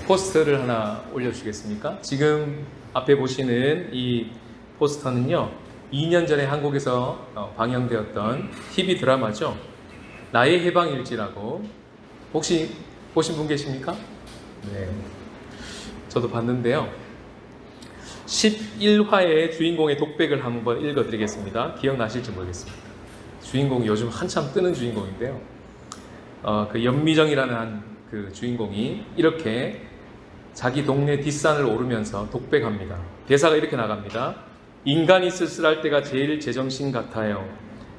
포스터를 하나 올려주시겠습니까? 지금 앞에 보시는 이 포스터는요, 2년 전에 한국에서 방영되었던 TV 드라마죠. 나의 해방일지라고. 혹시 보신 분 계십니까? 네. 저도 봤는데요. 11화의 주인공의 독백을 한번 읽어드리겠습니다. 기억나실지 모르겠습니다. 주인공이 요즘 한참 뜨는 주인공인데요. 그 연미정이라는 그 주인공이 이렇게 자기 동네 뒷산을 오르면서 독백합니다. 대사가 이렇게 나갑니다. 인간이 쓸쓸할 때가 제일 제정신 같아요.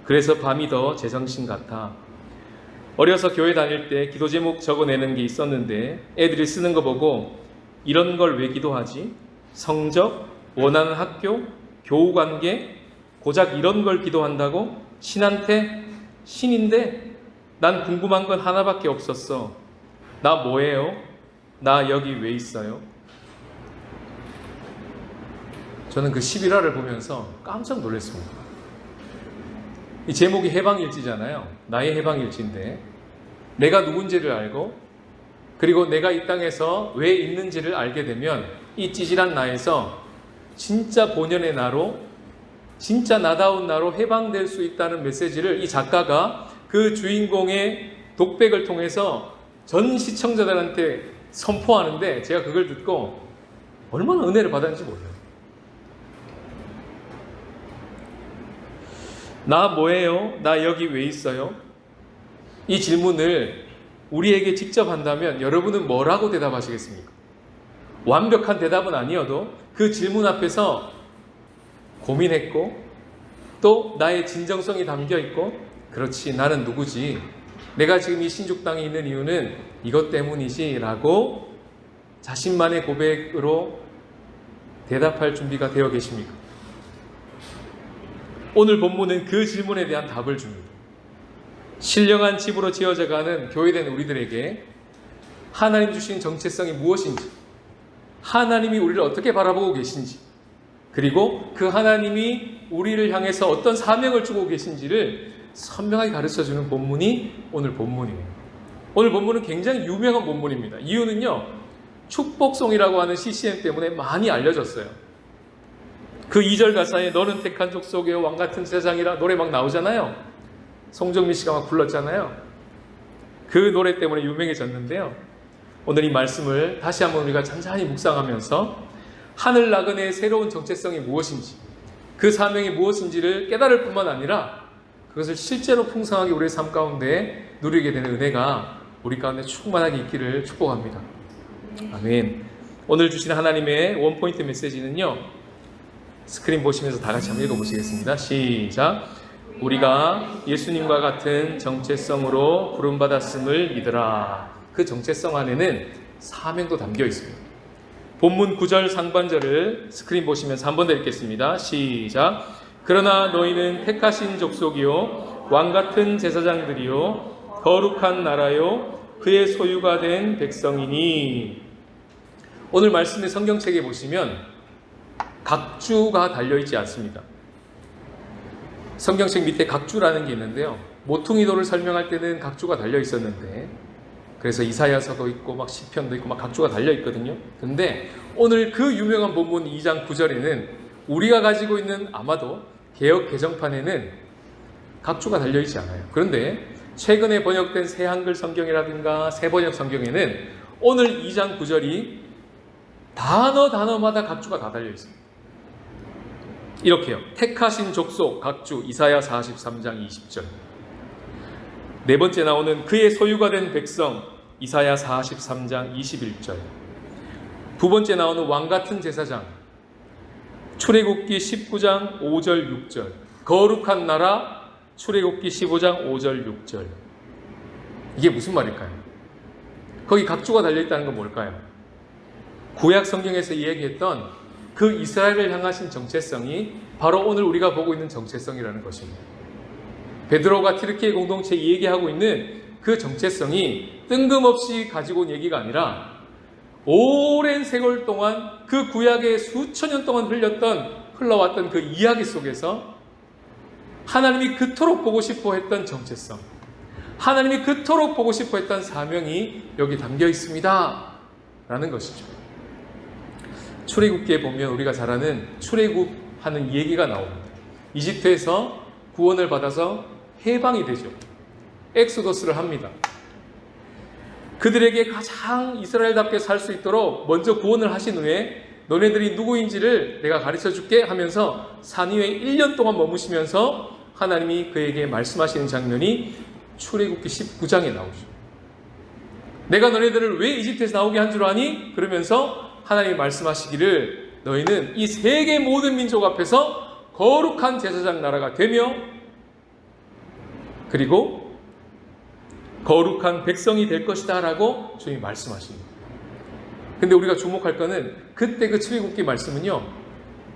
그래서 밤이 더 제정신 같아. 어려서 교회 다닐 때 기도 제목 적어내는 게 있었는데 애들이 쓰는 거 보고 이런 걸 왜 기도하지? 성적, 원하는 학교, 교우 관계, 고작 이런 걸 기도한다고? 신한테? 신인데 난 궁금한 건 하나밖에 없었어. 나 뭐예요? 나 여기 왜 있어요? 저는 그 11화를 보면서 깜짝 놀랐습니다. 이 제목이 해방일지잖아요. 나의 해방일지인데 내가 누군지를 알고 그리고 내가 이 땅에서 왜 있는지를 알게 되면 이 찌질한 나에서 진짜 본연의 나로, 진짜 나다운 나로 해방될 수 있다는 메시지를 이 작가가 그 주인공의 독백을 통해서 전 시청자들한테 선포하는데 제가 그걸 듣고 얼마나 은혜를 받았는지 몰라요. 나 뭐예요? 나 여기 왜 있어요? 이 질문을 우리에게 직접 한다면 여러분은 뭐라고 대답하시겠습니까? 완벽한 대답은 아니어도 그 질문 앞에서 고민했고 또 나의 진정성이 담겨있고 그렇지 나는 누구지? 내가 지금 이 신죽당에 있는 이유는 이것 때문이지 라고 자신만의 고백으로 대답할 준비가 되어 계십니까? 오늘 본문은 그 질문에 대한 답을 줍니다. 신령한 집으로 지어져가는 교회된 우리들에게 하나님 주신 정체성이 무엇인지, 하나님이 우리를 어떻게 바라보고 계신지, 그리고 그 하나님이 우리를 향해서 어떤 사명을 주고 계신지를 선명하게 가르쳐주는 본문이 오늘 본문입니다. 오늘 본문은 굉장히 유명한 본문입니다. 이유는요, 축복송이라고 하는 CCM 때문에 많이 알려졌어요. 그 2절 가사에 너는 택한 족속의 왕같은 세상이라 노래 막 나오잖아요. 송정민 씨가 막 불렀잖아요. 그 노래 때문에 유명해졌는데요. 오늘 이 말씀을 다시 한번 우리가 잔잔히 묵상하면서 하늘 나그네의 새로운 정체성이 무엇인지, 그 사명이 무엇인지를 깨달을 뿐만 아니라 그것을 실제로 풍성하게 우리의 삶 가운데 누리게 되는 은혜가 우리 가운데 충만하게 있기를 축복합니다. 아멘. 오늘 주신 하나님의 원포인트 메시지는요, 스크린 보시면서 다 같이 한번 읽어보시겠습니다. 시작. 우리가 예수님과 같은 정체성으로 부름받았음을 믿으라. 그 정체성 안에는 사명도 담겨 있습니다. 본문 9절 상반절을 스크린 보시면서 한 번 더 읽겠습니다. 시작. 그러나 너희는 택하신 족속이요 왕같은 제사장들이요 거룩한 나라요 그의 소유가 된 백성이니. 오늘 말씀의 성경책에 보시면 각주가 달려있지 않습니다. 성경책 밑에 각주라는 게 있는데요, 모퉁이도를 설명할 때는 각주가 달려있었는데 그래서 이사야서도 있고 막 시편도 있고 막 각주가 달려있거든요. 근데 오늘 그 유명한 본문 2장 9절에는 우리가 가지고 있는 아마도 개역 개정판에는 각주가 달려있지 않아요. 그런데 최근에 번역된 새 한글 성경이라든가 새 번역 성경에는 오늘 2장 9절이 단어마다 각주가 다 달려있습니다. 이렇게요. 택하신 족속 각주 이사야 43장 20절. 네 번째 나오는 그의 소유가 된 백성 이사야 43장 21절. 두 번째 나오는 왕같은 제사장 출애굽기 19장 5절 6절. 거룩한 나라 출애굽기 15장 5절 6절. 이게 무슨 말일까요? 거기 각주가 달려있다는 건 뭘까요? 구약 성경에서 이야기했던 그 이스라엘을 향하신 정체성이 바로 오늘 우리가 보고 있는 정체성이라는 것입니다. 베드로가 튀르키예 공동체에 얘기하고 있는 그 정체성이 뜬금없이 가지고 온 얘기가 아니라 오랜 세월 동안 그 구약의 수천 년 동안 흘러왔던 그 이야기 속에서 하나님이 그토록 보고 싶어 했던 정체성, 하나님이 그토록 보고 싶어 했던 사명이 여기 담겨 있습니다 라는 것이죠. 출애굽기에 보면 우리가 잘 아는 출애굽하는 얘기가 나옵니다. 이집트에서 구원을 받아서 해방이 되죠. 엑소더스를 합니다. 그들에게 가장 이스라엘답게 살 수 있도록 먼저 구원을 하신 후에 너네들이 누구인지를 내가 가르쳐 줄게 하면서 산 위에 1년 동안 머무시면서 하나님이 그에게 말씀하시는 장면이 출애굽기 19장에 나오죠. 내가 너네들을 왜 이집트에서 나오게 한 줄 아니? 그러면서 하나님이 말씀하시기를 너희는 이 세계 모든 민족 앞에서 거룩한 제사장 나라가 되며 그리고 거룩한 백성이 될 것이다 라고 주님이 말씀하십니다. 근데 우리가 주목할 거는 그때 그 출애굽기 말씀은요,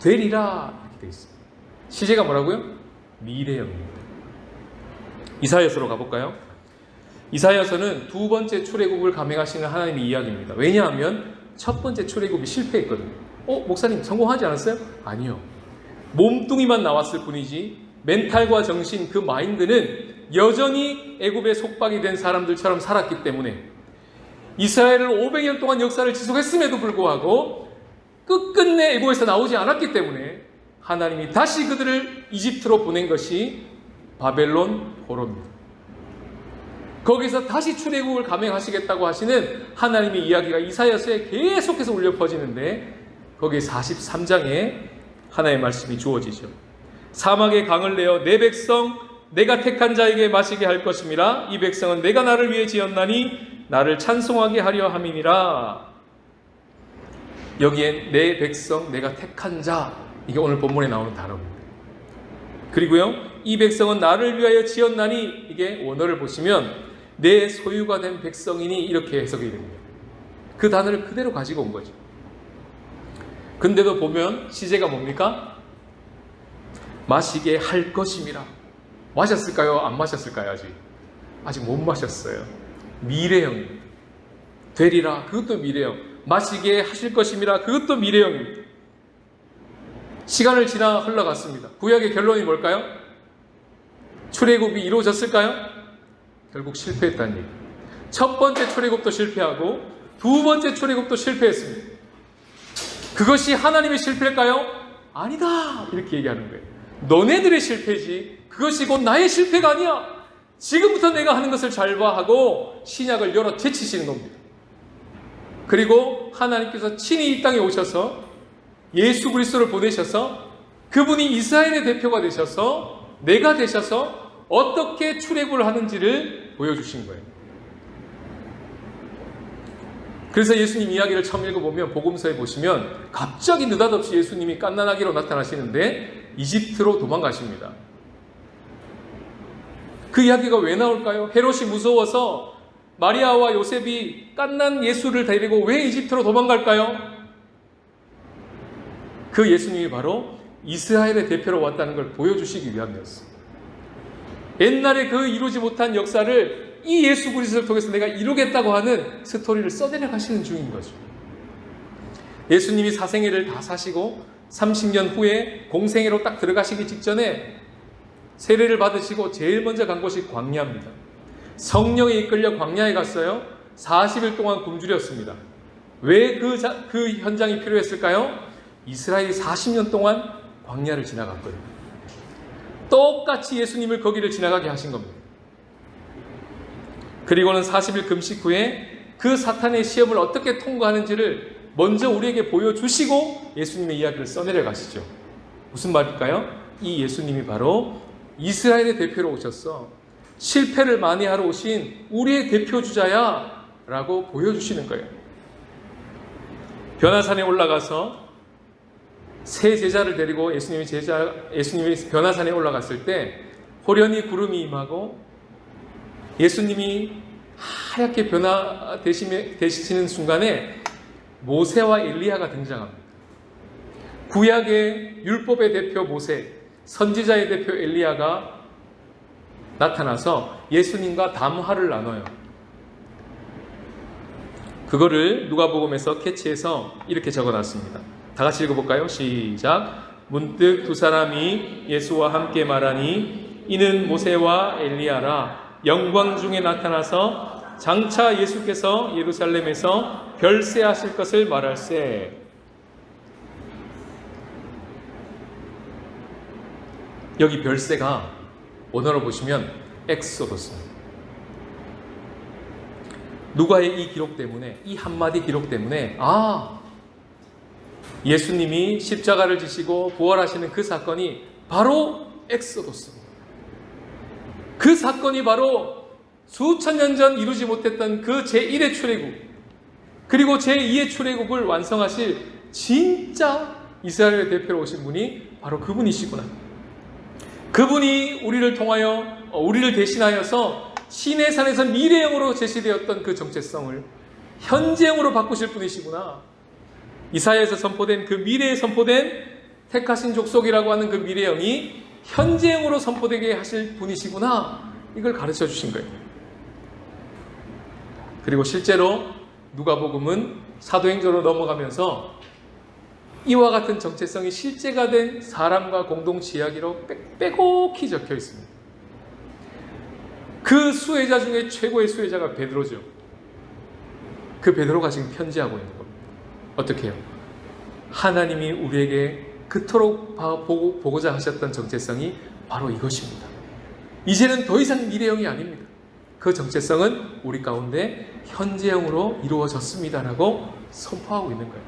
되리라 이렇게 되어 있어요. 시제가 뭐라고요? 미래형입니다. 이사야서로 가볼까요? 이사야서는 두 번째 출애굽을 감행하시는 하나님의 이야기입니다. 왜냐하면 첫 번째 출애굽이 실패했거든요. 목사님 성공하지 않았어요? 아니요. 몸뚱이만 나왔을 뿐이지 멘탈과 정신, 그 마인드는 여전히 애굽에 속박이 된 사람들처럼 살았기 때문에 이스라엘을 500년 동안 역사를 지속했음에도 불구하고 끝끝내 애굽에서 나오지 않았기 때문에 하나님이 다시 그들을 이집트로 보낸 것이 바벨론 포로입니다. 거기서 다시 출애굽을 감행하시겠다고 하시는 하나님의 이야기가 이사야서에 계속해서 울려 퍼지는데 거기 43장에 하나님의 말씀이 주어지죠. 사막의 강을 내어 내 백성 내가 택한 자에게 마시게 할 것임이라. 이 백성은 내가 나를 위해 지었나니 나를 찬송하게 하려 함이니라. 여기엔 내 백성 내가 택한 자, 이게 오늘 본문에 나오는 단어입니다. 그리고요, 이 백성은 나를 위하여 지었나니, 이게 원어를 보시면 내 소유가 된 백성이니 이렇게 해석이 됩니다. 그 단어를 그대로 가지고 온 거죠. 근데도 보면 시제가 뭡니까? 마시게 할 것임이라. 마셨을까요? 안 마셨을까요? 아직 못 마셨어요. 미래형입니다. 되리라, 그것도 미래형. 마시게 하실 것임이라, 그것도 미래형입니다. 시간을 지나 흘러갔습니다. 구약의 결론이 뭘까요? 출애굽이 이루어졌을까요? 결국 실패했다는 얘기. 첫 번째 출애굽도 실패하고 두 번째 출애굽도 실패했습니다. 그것이 하나님의 실패일까요? 아니다, 이렇게 얘기하는 거예요. 너네들의 실패지 그것이 곧 나의 실패가 아니야. 지금부터 내가 하는 것을 잘 봐 하고 신약을 열어 제치시는 겁니다. 그리고 하나님께서 친히 이 땅에 오셔서 예수 그리스도를 보내셔서 그분이 이스라엘의 대표가 되셔서 내가 되셔서 어떻게 출애굽을 하는지를 보여주신 거예요. 그래서 예수님 이야기를 처음 읽어보면 복음서에 보시면 갑자기 느닷없이 예수님이 갓난아기로 나타나시는데 이집트로 도망가십니다. 그 이야기가 왜 나올까요? 헤롯이 무서워서 마리아와 요셉이 갓난 예수를 데리고 왜 이집트로 도망갈까요? 그 예수님이 바로 이스라엘의 대표로 왔다는 걸 보여주시기 위함이었어요. 옛날에 그 이루지 못한 역사를 이 예수 그리스도를 통해서 내가 이루겠다고 하는 스토리를 써내려 가시는 중인 거죠. 예수님이 사생애를 다 사시고 30년 후에 공생애로 딱 들어가시기 직전에 세례를 받으시고 제일 먼저 간 곳이 광야입니다. 성령에 이끌려 광야에 갔어요. 40일 동안 굶주렸습니다. 왜 그 현장이 필요했을까요? 이스라엘이 40년 동안 광야를 지나갔거든요. 똑같이 예수님을 거기를 지나가게 하신 겁니다. 그리고는 40일 금식 후에 그 사탄의 시험을 어떻게 통과하는지를 먼저 우리에게 보여주시고 예수님의 이야기를 써내려 가시죠. 무슨 말일까요? 이 예수님이 바로 이스라엘의 대표로 오셨어. 실패를 많이 하러 오신 우리의 대표주자야 라고 보여주시는 거예요. 변화산에 올라가서 세 제자를 데리고 예수님이 변화산에 올라갔을 때 호련히 구름이 임하고 예수님이 하얗게 변화되시는 순간에 모세와 엘리야가 등장합니다. 구약의 율법의 대표 모세, 선지자의 대표 엘리야가 나타나서 예수님과 담화를 나눠요. 그거를 누가복음에서 캐치해서 이렇게 적어놨습니다. 다 같이 읽어볼까요? 시작. 문득 두 사람이 예수와 함께 말하니 이는 모세와 엘리야라. 영광 중에 나타나서 장차 예수께서 예루살렘에서 별세하실 것을 말할세. 여기 별세가 원어로 보시면 엑소더스입니다. 누가의 이 기록 때문에, 이 한마디 기록 때문에 예수님이 십자가를 지시고 부활하시는 그 사건이 바로 엑소더스입니다. 그 사건이 바로 수천 년 전 이루지 못했던 그 제1의 출애굽, 그리고 제2의 출애굽을 완성하실 진짜 이스라엘의 대표로 오신 분이 바로 그분이시구나. 그분이 우리를 통하여, 우리를 대신하여서 시내산에서 미래형으로 제시되었던 그 정체성을 현재형으로 바꾸실 분이시구나. 이사야에서 선포된 그 미래에 선포된 택하신 족속이라고 하는 그 미래형이 현재형으로 선포되게 하실 분이시구나. 이걸 가르쳐 주신 거예요. 그리고 실제로 누가복음은 사도행전으로 넘어가면서 이와 같은 정체성이 실제가 된 사람과 공동체 이야기로 빼곡히 적혀 있습니다. 그 수혜자 중에 최고의 수혜자가 베드로죠. 그 베드로가 지금 편지하고 있는 겁니다. 어떻게 해요? 하나님이 우리에게 그토록 보고자 하셨던 정체성이 바로 이것입니다. 이제는 더 이상 미래형이 아닙니다. 그 정체성은 우리 가운데 현재형으로 이루어졌습니다라고 선포하고 있는 거예요.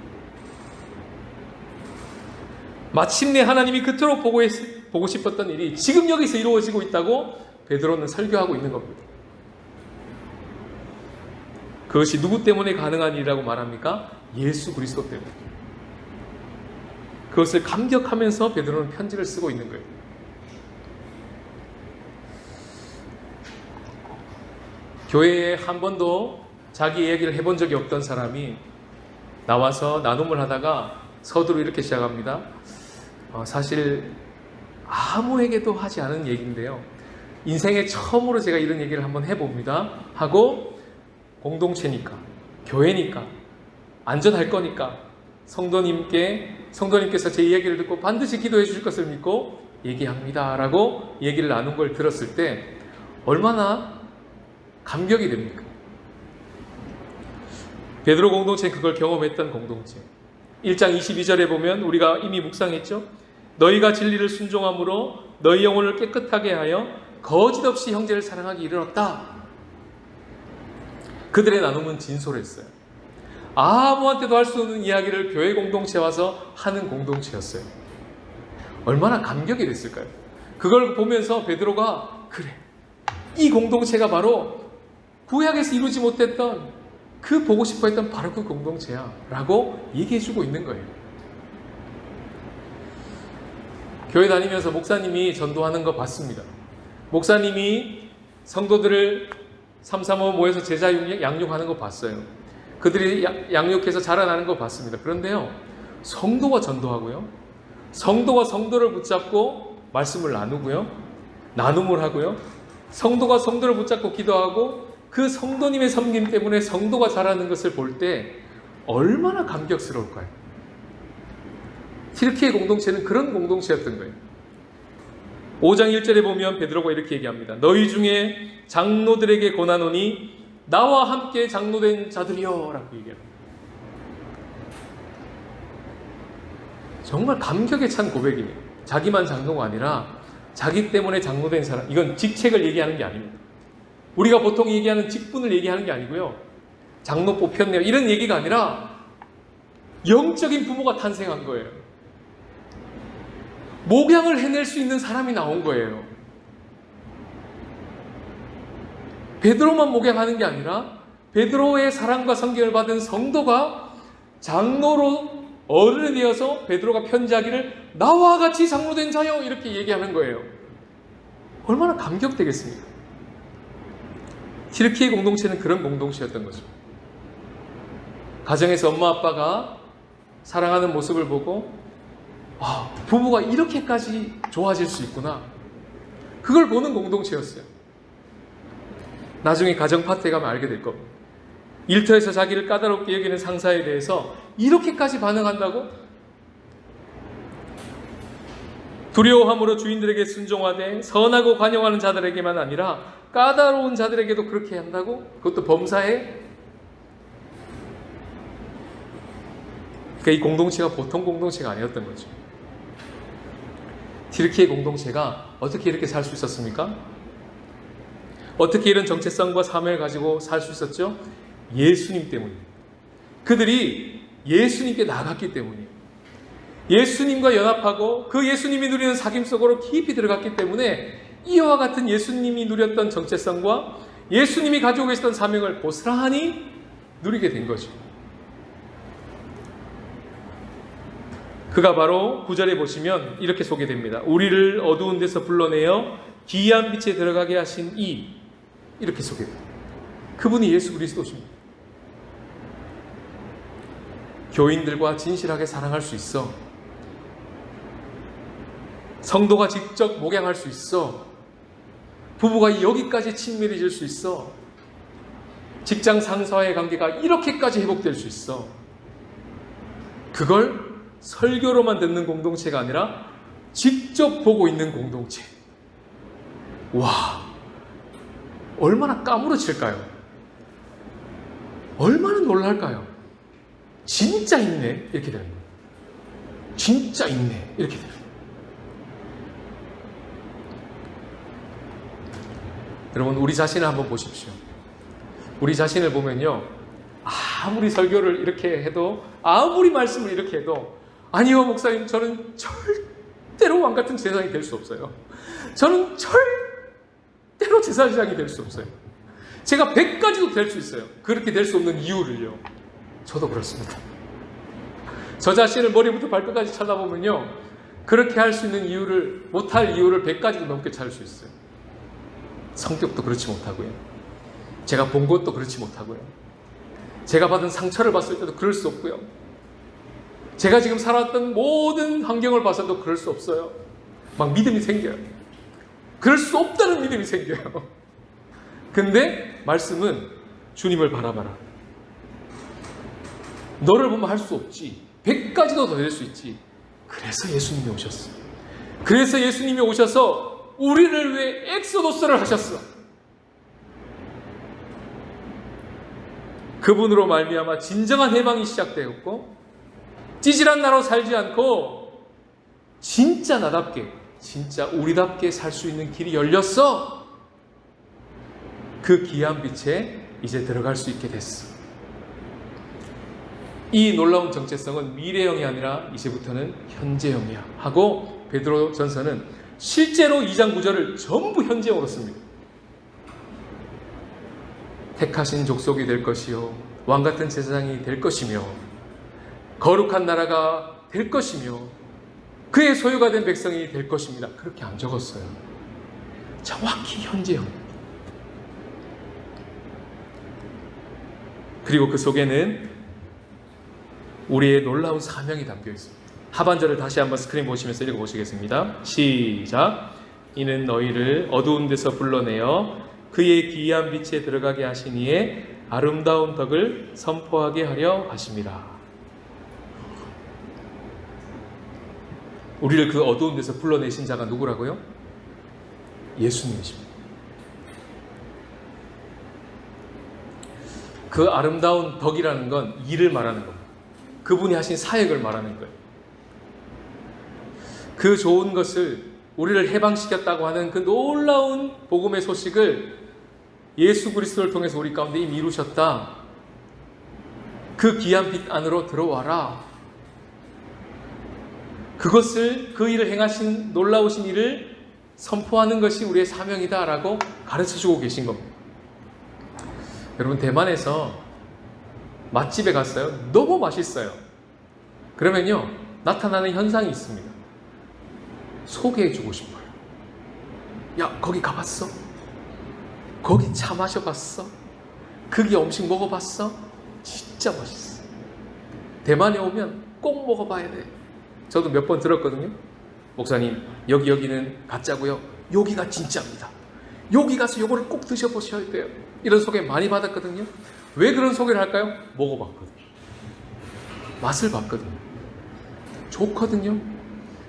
마침내 하나님이 그토록 보고 싶었던 일이 지금 여기서 이루어지고 있다고 베드로는 설교하고 있는 겁니다. 그것이 누구 때문에 가능한 일이라고 말합니까? 예수 그리스도 때문에. 그것을 감격하면서 베드로는 편지를 쓰고 있는 거예요. 교회에 한 번도 자기 얘기를 해본 적이 없던 사람이 나와서 나눔을 하다가 서두로 이렇게 시작합니다. 사실 아무에게도 하지 않은 얘기인데요. 인생에 처음으로 제가 이런 얘기를 한번 해봅니다. 하고 공동체니까, 교회니까, 안전할 거니까 성도님께서 제 이야기를 듣고 반드시 기도해 주실 것을 믿고 얘기합니다. 라고 얘기를 나눈 걸 들었을 때 얼마나 감격이 됩니까? 베드로 공동체는 그걸 경험했던 공동체. 1장 22절에 보면 우리가 이미 묵상했죠. 너희가 진리를 순종함으로 너희 영혼을 깨끗하게 하여 거짓없이 형제를 사랑하기 이르렀다. 그들의 나눔은 진솔했어요. 아무한테도 할 수 없는 이야기를 교회 공동체에 와서 하는 공동체였어요. 얼마나 감격이 됐을까요? 그걸 보면서 베드로가 그래, 이 공동체가 바로 구약에서 이루지 못했던 그 보고 싶어 했던 바로 그 공동체야 라고 얘기해주고 있는 거예요. 교회 다니면서 목사님이 전도하는 거 봤습니다. 목사님이 성도들을 335 모여서 제자 양육하는 거 봤어요. 그들이 양육해서 자라나는 거 봤습니다. 그런데요, 성도가 전도하고요, 성도가 성도를 붙잡고 말씀을 나누고요, 나눔을 하고요, 성도가 성도를 붙잡고 기도하고 그 성도님의 섬김 때문에 성도가 자라는 것을 볼 때 얼마나 감격스러울까요? 튀르키예 공동체는 그런 공동체였던 거예요. 5장 1절에 보면 베드로가 이렇게 얘기합니다. 너희 중에 장로들에게 권하노니 나와 함께 장로된 자들이여 라고 얘기합니다. 정말 감격에 찬 고백이에요. 자기만 장로가 아니라 자기 때문에 장로된 사람, 이건 직책을 얘기하는 게 아닙니다. 우리가 보통 얘기하는 직분을 얘기하는 게 아니고요, 장로 뽑혔네요 이런 얘기가 아니라 영적인 부모가 탄생한 거예요. 목양을 해낼 수 있는 사람이 나온 거예요. 베드로만 목양하는 게 아니라 베드로의 사랑과 성경을 받은 성도가 장로로 어른이 되어서 베드로가 편지하기를 나와 같이 장로된 자여 이렇게 얘기하는 거예요. 얼마나 감격되겠습니까? 튀르키예 공동체는 그런 공동체였던 거죠. 가정에서 엄마 아빠가 사랑하는 모습을 보고 부부가 이렇게까지 좋아질 수 있구나, 그걸 보는 공동체였어요. 나중에 가정 파트에 가면 알게 될 겁니다. 일터에서 자기를 까다롭게 여기는 상사에 대해서 이렇게까지 반응한다고? 두려워함으로 주인들에게 순종하되 선하고 관용하는 자들에게만 아니라 까다로운 자들에게도 그렇게 한다고? 그것도 범사에? 그러니까 이 공동체가 보통 공동체가 아니었던 거죠. 튀르키예 공동체가 어떻게 이렇게 살 수 있었습니까? 어떻게 이런 정체성과 사명을 가지고 살 수 있었죠? 예수님 때문입니다. 그들이 예수님께 나갔기 때문이에요. 예수님과 연합하고 그 예수님이 누리는 사귐 속으로 깊이 들어갔기 때문에 이와 같은 예수님이 누렸던 정체성과 예수님이 가지고 계시던 사명을 고스란히 누리게 된 거죠. 그가 바로 9절에 보시면 이렇게 소개됩니다. 우리를 어두운 데서 불러내어 기이한 빛에 들어가게 하신 이렇게 소개됩니다. 그분이 예수 그리스도십니다. 교인들과 진실하게 사랑할 수 있어. 성도가 직접 목양할 수 있어. 부부가 여기까지 친밀해질 수 있어. 직장 상사와의 관계가 이렇게까지 회복될 수 있어. 그걸 설교로만 듣는 공동체가 아니라 직접 보고 있는 공동체. 와, 얼마나 까무러칠까요? 얼마나 놀랄까요? 진짜 있네 이렇게 되는 거예요. 진짜 있네 이렇게 되는 거예요. 여러분, 우리 자신을 한번 보십시오. 우리 자신을 보면요, 아무리 설교를 이렇게 해도, 아무리 말씀을 이렇게 해도, 아니요 목사님, 저는 절대로 왕 같은 제사장이 될 수 없어요. 저는 절대로 제사장이 될 수 없어요. 제가 100가지도 될 수 있어요. 그렇게 될 수 없는 이유를요, 저도 그렇습니다. 저 자신을 머리부터 발끝까지 찾아보면요, 그렇게 할 수 있는 이유를, 못할 이유를 100가지도 넘게 찾을 수 있어요. 성격도 그렇지 못하고요, 제가 본 것도 그렇지 못하고요, 제가 받은 상처를 봤을 때도 그럴 수 없고요, 제가 지금 살았던 모든 환경을 봐서도 그럴 수 없어요. 막 믿음이 생겨요. 그럴 수 없다는 믿음이 생겨요. 근데 말씀은 주님을 바라봐라. 너를 보면 할 수 없지. 100가지도 더 될 수 있지. 그래서 예수님이 오셨어. 그래서 예수님이 오셔서 우리를 위해 엑소도스를 하셨어. 그분으로 말미암아 진정한 해방이 시작되었고, 찌질한 나로 살지 않고 진짜 나답게, 진짜 우리답게 살 수 있는 길이 열렸어. 그 기이한 빛에 이제 들어갈 수 있게 됐어. 이 놀라운 정체성은 미래형이 아니라 이제부터는 현재형이야 하고, 베드로 전서는 실제로 2장 9절을 전부 현재형으로 씁니다. 택하신 족속이 될 것이요, 왕같은 제사장이 될 것이며, 거룩한 나라가 될 것이며, 그의 소유가 된 백성이 될 것입니다. 그렇게 안 적었어요. 정확히 현재형. 그리고 그 속에는 우리의 놀라운 사명이 담겨 있습니다. 하반절을 다시 한번 스크린 보시면서 읽어보시겠습니다. 시작. 이는 너희를 어두운 데서 불러내어 그의 기이한 빛에 들어가게 하시니에 아름다운 덕을 선포하게 하려 하심이라. 우리를 그 어두운 데서 불러내신 자가 누구라고요? 예수님이십니다. 그 아름다운 덕이라는 건 일을 말하는 겁니다. 그분이 하신 사역을 말하는 거예요. 그 좋은 것을, 우리를 해방시켰다고 하는 그 놀라운 복음의 소식을 예수 그리스도를 통해서 우리 가운데 이미 이루셨다. 그 귀한 빛 안으로 들어와라. 그것을, 그 일을 행하신 놀라우신 일을 선포하는 것이 우리의 사명이다라고 가르쳐주고 계신 겁니다. 여러분, 대만에서 맛집에 갔어요. 너무 맛있어요. 그러면요, 나타나는 현상이 있습니다. 소개해주고 싶어요. 야, 거기 가봤어? 거기 차 마셔봤어? 거기 음식 먹어봤어? 진짜 맛있어. 대만에 오면 꼭 먹어봐야 돼. 저도 몇 번 들었거든요. 목사님, 여기는 가짜고요, 여기가 진짜입니다. 여기 가서 요거를 꼭 드셔보셔야 돼요. 이런 소개 많이 받았거든요. 왜 그런 소개를 할까요? 먹어봤거든요. 맛을 봤거든요. 좋거든요.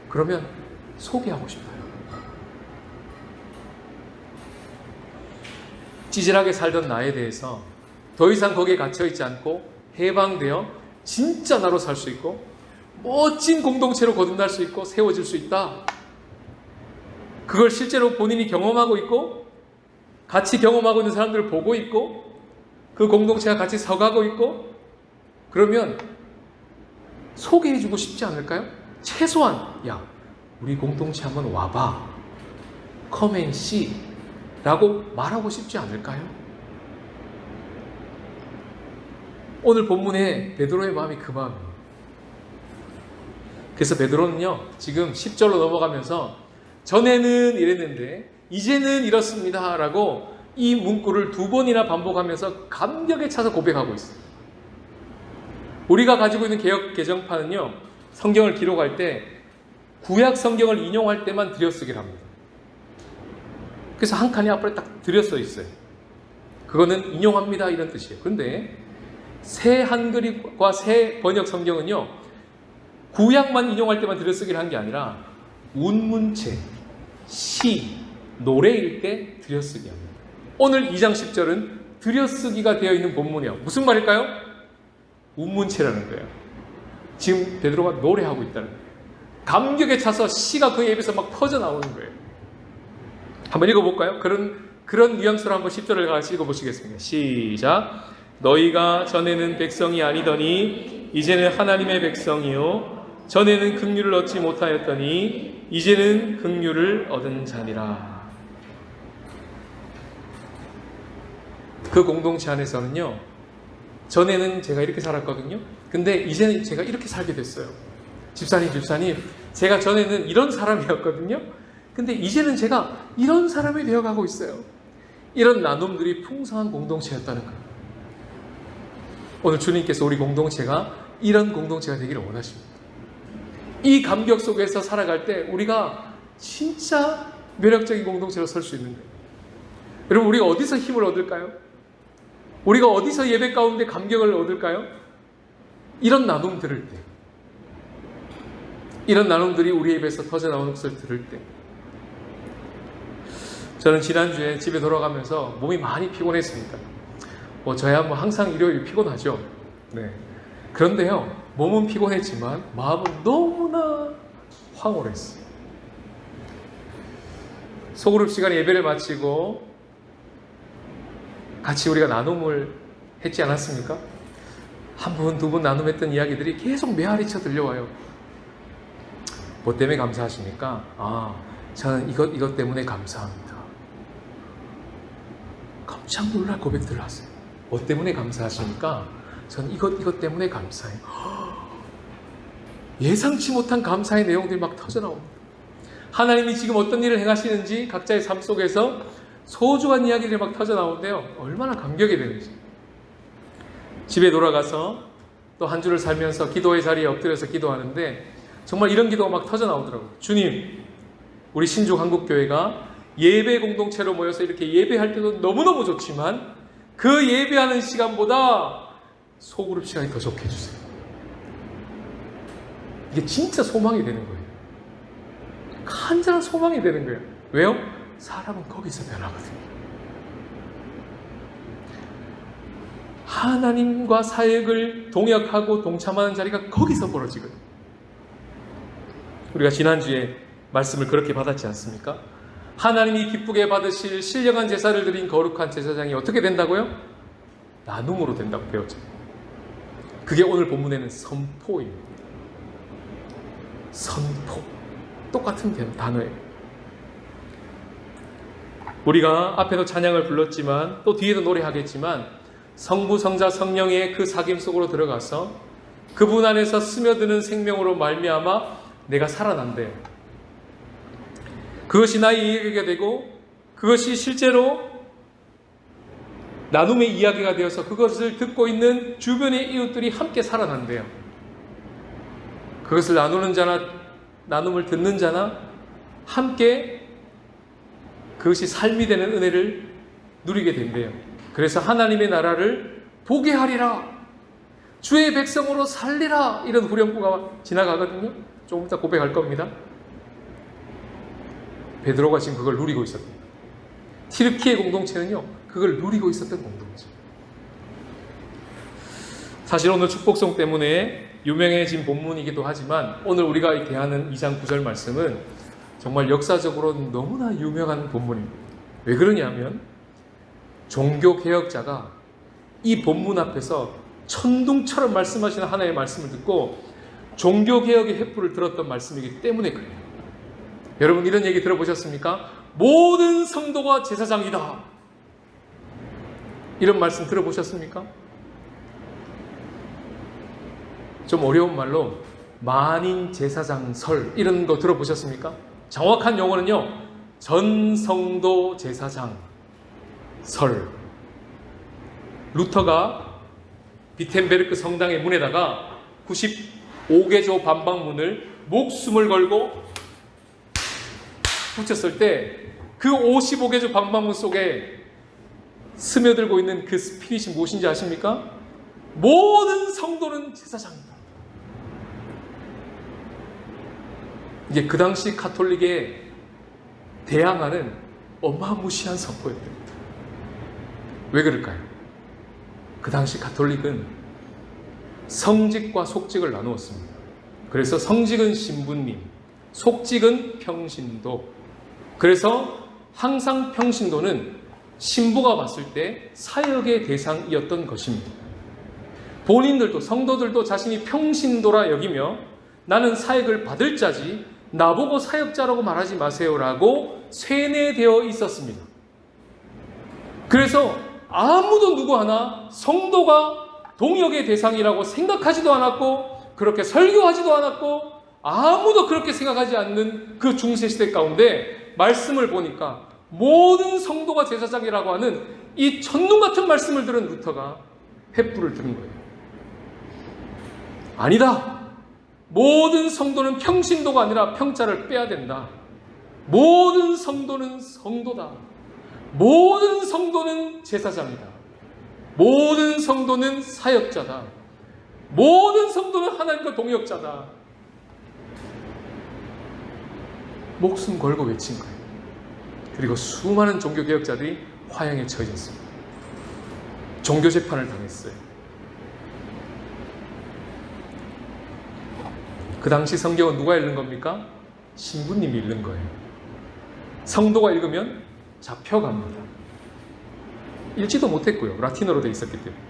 그러면 소개하고 싶어요. 찌질하게 살던 나에 대해서 더 이상 거기에 갇혀있지 않고 해방되어 진짜 나로 살 수 있고 멋진 공동체로 거듭날 수 있고 세워질 수 있다. 그걸 실제로 본인이 경험하고 있고 같이 경험하고 있는 사람들을 보고 있고 그 공동체가 같이 서가고 있고 그러면 소개해주고 싶지 않을까요? 최소한 야 우리 공동체 한번 와봐 come and see 라고 말하고 싶지 않을까요? 오늘 본문에 베드로의 마음이 그 마음이에요. 그래서 베드로는요 지금 10절로 넘어가면서 전에는 이랬는데 이제는 이렇습니다 라고 이 문구를 2번이나 반복하면서 감격에 차서 고백하고 있어요. 우리가 가지고 있는 개역 개정판은요 성경을 기록할 때 구약 성경을 인용할 때만 들여쓰기를 합니다. 그래서 한 칸이 앞으로 딱 들여써 있어요. 그거는 인용합니다 이런 뜻이에요. 그런데 새 한글과 새 번역 성경은요 구약만 인용할 때만 들여쓰기를 한 게 아니라 운문체, 시, 노래일 때 들여쓰기 합니다. 오늘 2장 10절은 들여쓰기가 되어 있는 본문이에요. 무슨 말일까요? 운문체라는 거예요. 지금 베드로가 노래하고 있다는 거예요. 감격에 차서 시가 그의 입에서 막 퍼져나오는 거예요. 한번 읽어볼까요? 그런 뉘앙스로 한번 10절을 같이 읽어보시겠습니다. 시작. 너희가 전에는 백성이 아니더니 이제는 하나님의 백성이요 전에는 긍휼을 얻지 못하였더니 이제는 긍휼을 얻은 자니라. 그 공동체 안에서는요 전에는 제가 이렇게 살았거든요. 근데 이제는 제가 이렇게 살게 됐어요. 집사님 제가 전에는 이런 사람이었거든요. 근데 이제는 제가 이런 사람이 되어가고 있어요. 이런 나눔들이 풍성한 공동체였다는 거예요. 오늘 주님께서 우리 공동체가 이런 공동체가 되기를 원하십니다. 이 감격 속에서 살아갈 때 우리가 진짜 매력적인 공동체로 설 수 있는 거예요. 여러분 우리가 어디서 힘을 얻을까요? 우리가 어디서 예배 가운데 감격을 얻을까요? 이런 나눔 들을 때, 이런 나눔들이 우리 입에서 터져나오는 것을 들을 때. 저는 지난주에 집에 돌아가면서 몸이 많이 피곤했습니다. 저야 항상 일요일 피곤하죠. 네. 그런데요, 몸은 피곤했지만 마음은 너무나 황홀했어요. 소그룹 시간에 예배를 마치고 같이 우리가 나눔을 했지 않았습니까? 한 분, 두 분 나눔했던 이야기들이 계속 메아리쳐 들려와요. 뭐 때문에 감사하십니까? 저는 이것 때문에 감사합니다. 깜짝 놀랄 고백들을 하세요. 뭐 때문에 감사하십니까? 저는 이것 때문에 감사해요. 예상치 못한 감사의 내용들이 막 터져나옵니다. 하나님이 지금 어떤 일을 행하시는지 각자의 삶 속에서 소중한 이야기들이 막 터져나오는데요. 얼마나 감격이 되는지. 집에 돌아가서 또 한 주를 살면서 기도의 자리에 엎드려서 기도하는데 정말 이런 기도가 막 터져나오더라고요. 주님, 우리 신중 한국교회가 예배 공동체로 모여서 이렇게 예배할 때도 너무너무 좋지만 그 예배하는 시간보다 소그룹 시간이 더 좋게 해주세요. 이게 진짜 소망이 되는 거예요. 간절한 소망이 되는 거예요. 왜요? 사람은 거기서 변하거든요. 하나님과 사역을 동역하고 동참하는 자리가 거기서 벌어지거든요. 우리가 지난주에 말씀을 그렇게 받았지 않습니까? 하나님이 기쁘게 받으실 신령한 제사를 드린 거룩한 제사장이 어떻게 된다고요? 나눔으로 된다고 배웠죠. 그게 오늘 본문에는 선포입니다. 선포. 똑같은 단어예요. 우리가 앞에서 찬양을 불렀지만 또 뒤에도 노래하겠지만 성부, 성자, 성령의 그 사귐 속으로 들어가서 그분 안에서 스며드는 생명으로 말미암아 내가 살아난대요. 그것이 나의 이야기가 되고 그것이 실제로 나눔의 이야기가 되어서 그것을 듣고 있는 주변의 이웃들이 함께 살아난대요. 그것을 나누는 자나 나눔을 듣는 자나 함께 그것이 삶이 되는 은혜를 누리게 된대요. 그래서 하나님의 나라를 보게 하리라, 주의 백성으로 살리라, 이런 후렴구가 지나가거든요. 조금 이따 고백할 겁니다. 베드로가 지금 그걸 누리고 있었대요. 튀르키예 공동체는요 그걸 누리고 있었던 공동체. 사실 오늘 축복송 때문에 유명해진 본문이기도 하지만 오늘 우리가 대하는 2장 9절 말씀은 정말 역사적으로 너무나 유명한 본문입니다. 왜 그러냐면 종교개혁자가 이 본문 앞에서 천둥처럼 말씀하시는 하나님의 말씀을 듣고 종교개혁의 횃불을 들었던 말씀이기 때문에 그래요. 여러분 이런 얘기 들어보셨습니까? 모든 성도가 제사장이다. 이런 말씀 들어보셨습니까? 좀 어려운 말로 만인 제사장설 이런 거 들어보셨습니까? 정확한 용어는요, 전 성도 제사장 설. 루터가 비텐베르크 성당의 문에다가 95개조 반박문을 목숨을 걸고 붙였을 때 그 55개조 반박문 속에 스며들고 있는 그 스피릿이 무엇인지 아십니까? 모든 성도는 제사장이다. 이게 그 당시 가톨릭에 대항하는 어마무시한 선포였습니다. 왜 그럴까요? 그 당시 가톨릭은 성직과 속직을 나누었습니다. 그래서 성직은 신부님, 속직은 평신도. 그래서 항상 평신도는 신부가 봤을 때 사역의 대상이었던 것입니다. 본인들도 성도들도 자신이 평신도라 여기며 나는 사역을 받을 자지 나보고 사역자라고 말하지 마세요라고 쇠뇌되어 있었습니다. 그래서 아무도 누구 하나 성도가 동역의 대상이라고 생각하지도 않았고 그렇게 설교하지도 않았고 아무도 그렇게 생각하지 않는 그 중세시대 가운데 말씀을 보니까 모든 성도가 제사장이라고 하는 이 천둥 같은 말씀을 들은 루터가 횃불을 든 거예요. 아니다. 모든 성도는 평신도가 아니라 평자를 빼야 된다. 모든 성도는 성도다. 모든 성도는 제사장이다. 모든 성도는 사역자다. 모든 성도는 하나님과 동역자다. 목숨 걸고 외친 거예요. 그리고 수많은 종교개혁자들이 화형에 처해졌습니다. 종교재판을 당했어요. 그 당시 성경은 누가 읽는 겁니까? 신부님이 읽는 거예요. 성도가 읽으면 잡혀갑니다. 읽지도 못했고요. 라틴어로 되어 있었기 때문에.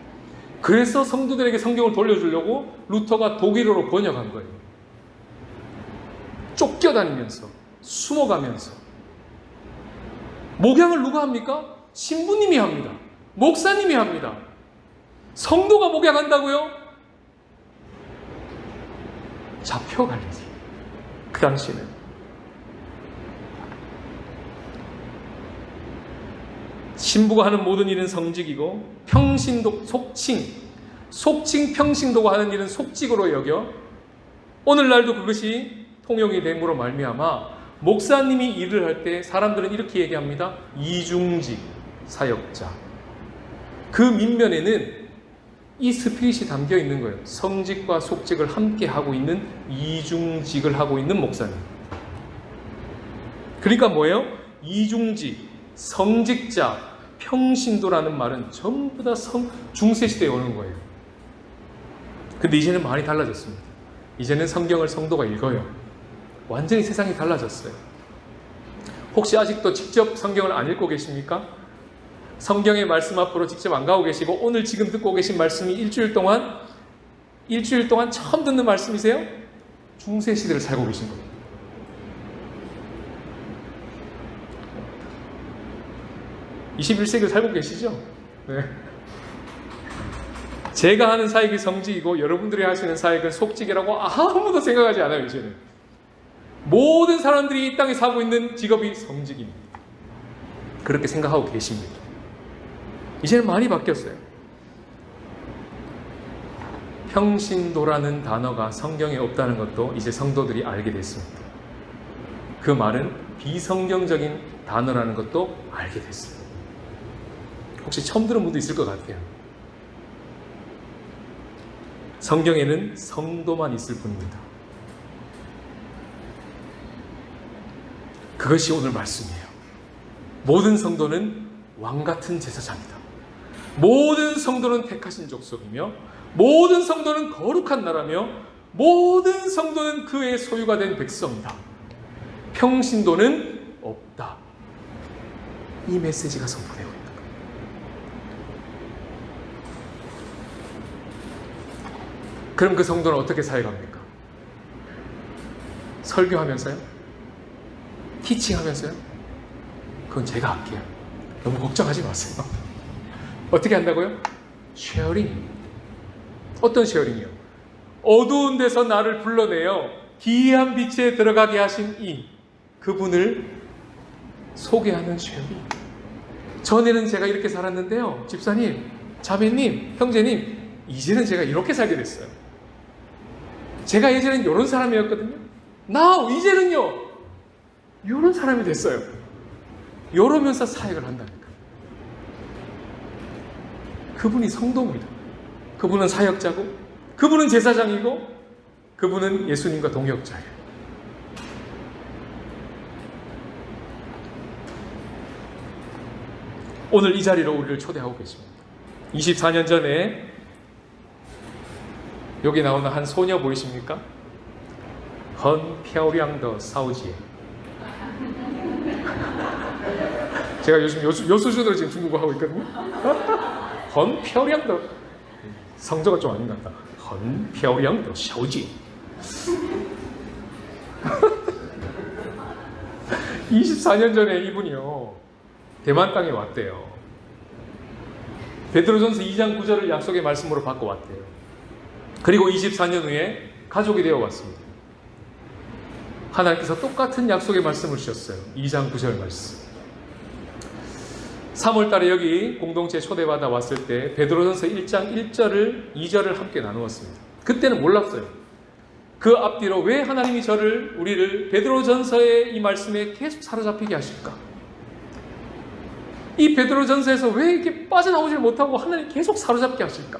그래서 성도들에게 성경을 돌려주려고 루터가 독일어로 번역한 거예요. 쫓겨다니면서 숨어가면서. 목양을 누가 합니까? 신부님이 합니다. 목사님이 합니다. 성도가 목양한다고요? 잡혀가야지. 그 당시에는. 신부가 하는 모든 일은 성직이고 평신도, 속칭 평신도가 하는 일은 속직으로 여겨 오늘날도 그것이 통용이 됨으로 말미암아 목사님이 일을 할 때 사람들은 이렇게 얘기합니다. 이중직 사역자. 그 밑면에는 이 스피릿이 담겨 있는 거예요. 성직과 속직을 함께 하고 있는 이중직을 하고 있는 목사님. 그러니까 뭐예요? 이중직, 성직자, 평신도라는 말은 전부 다 중세시대에 오는 거예요. 근데 이제는 많이 달라졌습니다. 이제는 성경을 성도가 읽어요. 완전히 세상이 달라졌어요. 혹시 아직도 직접 성경을 안 읽고 계십니까? 성경의 말씀 앞으로 직접 안 가고 계시고 오늘 지금 듣고 계신 말씀이 일주일 동안 처음 듣는 말씀이세요? 중세 시대를 살고 계신 겁니다. (21세기를) 살고 계시죠? 네. 제가 하는 사역이 성직이고 여러분들이 하시는 사역은 속직이라고 아무도 생각하지 않아요. 이제는 모든 사람들이 이 땅에 살고 있는 직업이 성직입니다. 그렇게 생각하고 계십니다. 이제는 많이 바뀌었어요. 평신도라는 단어가 성경에 없다는 것도 이제 성도들이 알게 됐습니다. 그 말은 비성경적인 단어라는 것도 알게 됐습니다. 혹시 처음 들은 분도 있을 것 같아요. 성경에는 성도만 있을 뿐입니다. 그것이 오늘 말씀이에요. 모든 성도는 왕같은 제사장이다. 모든 성도는 택하신 족속이며 모든 성도는 거룩한 나라며 모든 성도는 그의 소유가 된 백성이다. 평신도는 없다. 이 메시지가 선포되고 있는 거예요. 그럼 그 성도는 어떻게 살아갑니까? 설교하면서요? 티칭하면서요? 그건 제가 할게요. 너무 걱정하지 마세요. 어떻게 한다고요? 쉐어링. 어떤 쉐어링이요? 어두운 데서 나를 불러내어 기이한 빛에 들어가게 하신 그분을 소개하는 쉐어링. 전에는 제가 이렇게 살았는데요, 집사님, 자매님, 형제님, 이제는 제가 이렇게 살게 됐어요. 제가 예전엔 이런 사람이었거든요. 이제는요 이런 사람이 됐어요. 이러면서 사역을 한다니까. 그분이 성도입니다. 그분은 사역자고, 그분은 제사장이고, 그분은 예수님과 동역자예요. 오늘 이 자리로 우리를 초대하고 계십니다. 24년 전에 여기 나오는 한 소녀 보이십니까? 헌漂亮的 사우지에. 제가 요즘 요 수준으로 지금 중국어 하고 있거든요. 헌漂亮的 성조가 좀 아닌 것 같다. 헌漂亮的 사우지. 24년 전에 이분이요 대만 땅에 왔대요. 베드로전서 2장 9절을 약속의 말씀으로 받고 왔대요. 그리고 24년 후에 가족이 되어 왔습니다. 하나님께서 똑같은 약속의 말씀을 주셨어요. 2장 9절 말씀. 3월달에 여기 공동체에 초대받아 왔을 때 베드로전서 1장 1절을 2절을 함께 나누었습니다. 그때는 몰랐어요. 그 앞뒤로 왜 하나님이 우리를 베드로전서의 이 말씀에 계속 사로잡히게 하실까? 이 베드로전서에서 왜 이렇게 빠져나오질 못하고 하나님 계속 사로잡게 하실까?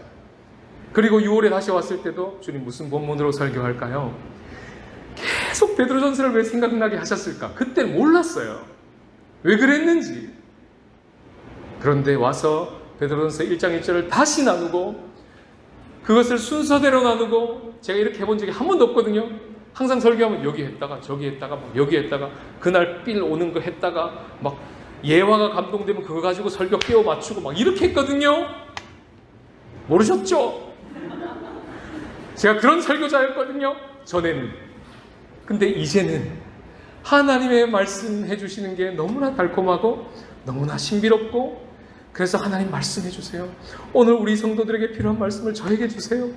그리고 6월에 다시 왔을 때도 주님 무슨 본문으로 설교할까요? 계속 베드로전서를 왜 생각나게 하셨을까? 그때는 몰랐어요. 왜 그랬는지. 그런데 와서 베드로전서 1장 1절을 다시 나누고 그것을 순서대로 나누고, 제가 이렇게 해본 적이 한 번도 없거든요. 항상 설교하면 여기 했다가 저기 했다가 막 여기 했다가 그날 삘 오는 거 했다가 막 예화가 감동되면 그거 가지고 설교 끼워 맞추고 막 이렇게 했거든요. 모르셨죠? 제가 그런 설교자였거든요, 전에는. 근데 이제는 하나님의 말씀해 주시는 게 너무나 달콤하고 너무나 신비롭고, 그래서 하나님 말씀해 주세요. 오늘 우리 성도들에게 필요한 말씀을 저에게 주세요.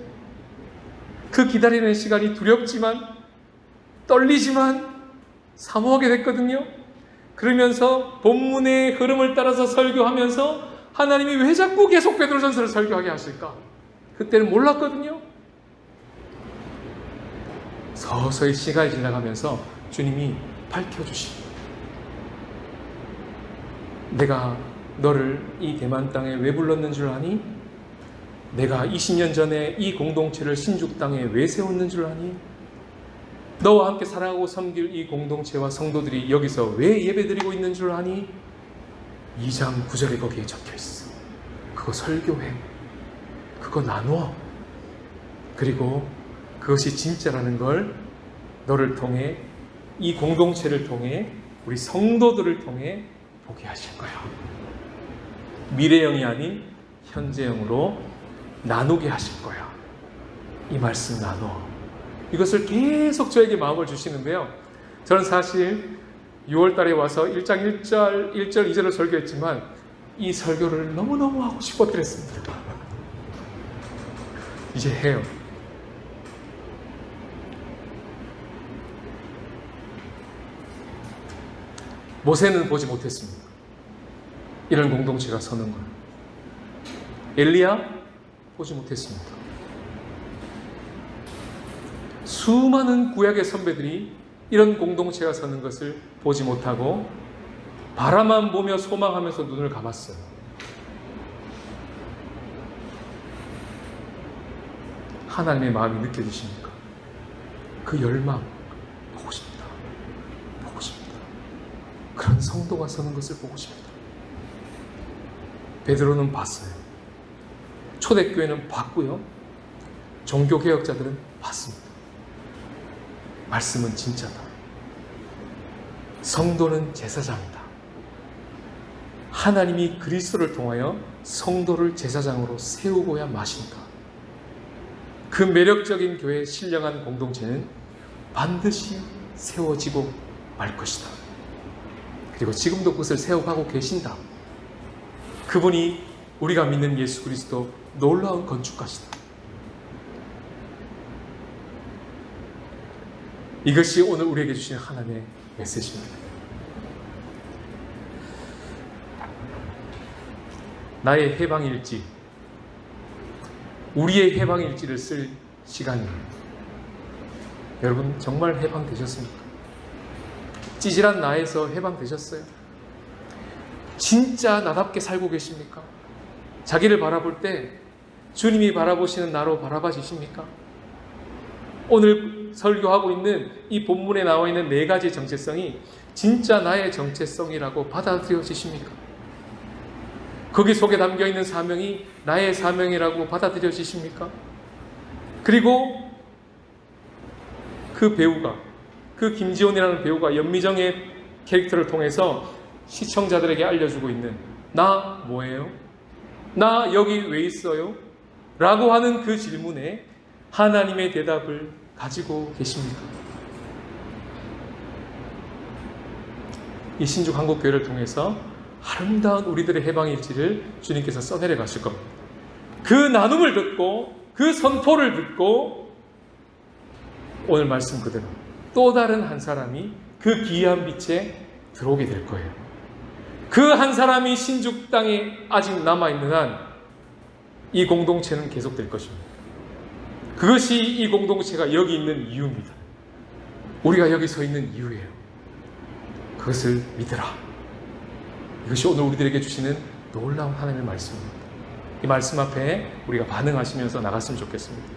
그 기다리는 시간이 두렵지만, 떨리지만 사모하게 됐거든요. 그러면서 본문의 흐름을 따라서 설교하면서 하나님이 왜 자꾸 계속 베드로전서를 설교하게 하실까? 그때는 몰랐거든요. 서서히 시간이 지나가면서 주님이 밝혀주십니다. 내가 너를 이 대만 땅에 왜 불렀는 줄 아니? 내가 20년 전에 이 공동체를 신죽 땅에 왜 세웠는 줄 아니? 너와 함께 사랑하고 섬길 이 공동체와 성도들이 여기서 왜 예배드리고 있는 줄 아니? 2장 9절에 거기에 적혀있어. 그거 설교해. 그거 나눠. 그리고 그것이 진짜라는 걸 너를 통해, 이 공동체를 통해, 우리 성도들을 통해 보게 하실 거야. 미래형이 아닌 현재형으로 나누게 하실 거야. 이 말씀 나눠. 이것을 계속 저에게 마음을 주시는데요. 저는 사실 6월 달에 와서 1장 1절, 2절을 설교했지만 이 설교를 너무너무 하고 싶었더랬습니다. 이제 해요. 모세는 보지 못했습니다. 이런 공동체가 서는 걸. 엘리야 보지 못했습니다. 수많은 구약의 선배들이 이런 공동체가 서는 것을 보지 못하고 바라만 보며 소망하면서 눈을 감았어요. 하나님의 마음이 느껴지십니까? 그 열망 보고 싶다. 보고 싶다. 그런 성도가 서는 것을 보고 싶다. 베드로는 봤어요. 초대교회는 봤고요. 종교개혁자들은 봤습니다. 말씀은 진짜다. 성도는 제사장이다. 하나님이 그리스도를 통하여 성도를 제사장으로 세우고야 마신다. 그 매력적인 교회의 신령한 공동체는 반드시 세워지고 말 것이다. 그리고 지금도 그것을 세워가고 계신다. 그분이 우리가 믿는 예수 그리스도 놀라운 건축가시다. 이것이 오늘 우리에게 주신 하나님의 메시지입니다. 나의 해방일지, 우리의 해방일지를 쓸 시간입니다. 여러분 정말 해방되셨습니까? 찌질한 나에서 해방되셨어요? 진짜 나답게 살고 계십니까? 자기를 바라볼 때 주님이 바라보시는 나로 바라봐지십니까? 오늘 설교하고 있는 이 본문에 나와 있는 4가지 정체성이 진짜 나의 정체성이라고 받아들여지십니까? 거기 속에 담겨있는 사명이 나의 사명이라고 받아들여지십니까? 그리고 그 배우가, 그 김지원이라는 배우가 연미정의 캐릭터를 통해서 시청자들에게 알려주고 있는 나 뭐예요? 나 여기 왜 있어요? 라고 하는 그 질문에 하나님의 대답을 가지고 계십니까? 이 신죽 한국교회를 통해서 아름다운 우리들의 해방일지를 주님께서 써내려 가실 겁니다. 그 나눔을 듣고 그 선포를 듣고 오늘 말씀 그대로 또 다른 한 사람이 그 기이한 빛에 들어오게 될 거예요. 그 한 사람이 신죽 땅에 아직 남아있는 한 이 공동체는 계속될 것입니다. 그것이 이 공동체가 여기 있는 이유입니다. 우리가 여기 서 있는 이유예요. 그것을 믿으라. 이것이 오늘 우리들에게 주시는 놀라운 하나님의 말씀입니다. 이 말씀 앞에 우리가 반응하시면서 나갔으면 좋겠습니다.